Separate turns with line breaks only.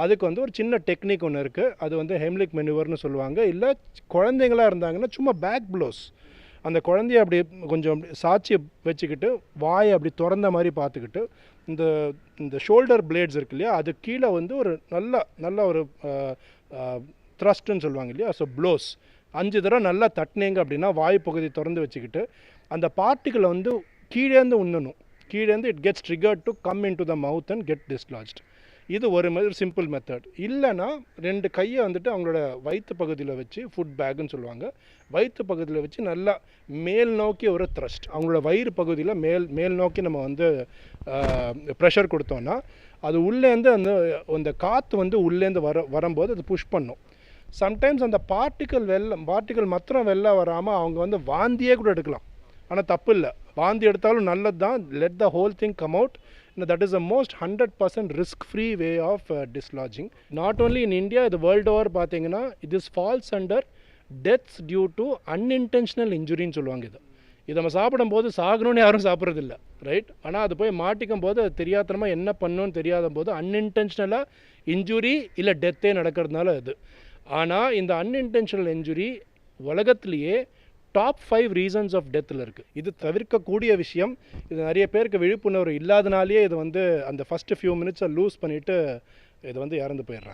அதுக்கு வந்து ஒரு சின்ன டெக்னிக் ஒன்று இருக்குது. அது வந்து ஹெம்லிக் மெனுவர்னு சொல்லுவாங்க. இல்லை குழந்தைங்களாக இருந்தாங்கன்னா சும்மா பேக் ப்ளோஸ், அந்த குழந்தைய அப்படி கொஞ்சம் சாட்சி வச்சுக்கிட்டு வாயை அப்படி திறந்த மாதிரி பார்த்துக்கிட்டு இந்த இந்த ஷோல்டர் பிளேட்ஸ் இருக்கு இல்லையா, அது கீழே வந்து ஒரு நல்ல நல்ல ஒரு த்ரஸ்ட்டுன்னு சொல்லுவாங்க இல்லையா, ஸோ ப்ளோஸ் 5 தடவை நல்லா தட்டினீங்க அப்படின்னா வாய் பகுதி திறந்து வச்சுக்கிட்டு அந்த பார்ட்டிகளை வந்து கீழேருந்து உண்ணணும். கீழேருந்து it gets triggered to come in to the mouth and get dislodged. இது ஒரு மாதிரி சிம்பிள் மெத்தட். இல்லைனா 2 கையை வந்துட்டு அவங்களோட வயிற்று பகுதியில் வச்சு, ஃபுட் பேக்குன்னு சொல்லுவாங்க, வயிற்று பகுதியில் வச்சு நல்லா மேல் நோக்கி ஒரு த்ரஸ்ட், அவங்களோட வயிறு பகுதியில் மேல் நோக்கி நம்ம வந்து ப்ரெஷர் கொடுத்தோன்னா அது உள்ளேருந்து அந்த காற்று வந்து உள்ளேருந்து வரும்போது அது புஷ் பண்ணும். சம்டைம்ஸ் அந்த பார்ட்டிக்கல் மாத்திரம் வெளில வராமல் அவங்க வந்து வாந்தியே கூட எடுக்கலாம். ஆனால் தப்பு இல்லை, வாந்தி எடுத்தாலும் நல்லது தான். Let the whole thing come out. That is the most 100% risk-free way of dislodging. Not only in India, the world over பார்த்தீங்கன்னா this falls under deaths due to unintentional injury ன்னு சொல்லுவாங்க. இதை நம்ம சாப்பிடும்போது சாகணும்னு யாரும் சாப்பிட்றதில்ல, ரைட்? ஆனால் அது போய் மாட்டிக்கும் போது அது தெரியாதனமாக என்ன பண்ணணும்னு தெரியாத போது அன்இன்டென்ஷனலாக இன்ஜுரி இல்லை டெத்தே நடக்கிறதுனால அது. ஆனால் இந்த அன்இன்டென்ஷனல் இன்ஜுரி உலகத்திலேயே டாப் 5 ரீசன்ஸ் ஆஃப் டெத்தில் இருக்குது. இது தவிர்க்கக்கூடிய விஷயம். இது நிறைய பேருக்கு விழிப்புணர்வு இல்லாதனாலேயே இது வந்து அந்த ஃபஸ்ட்டு ஃபியூ மினிட்ஸை லூஸ் பண்ணிவிட்டு இது வந்து இறந்து போயிடுறாங்க.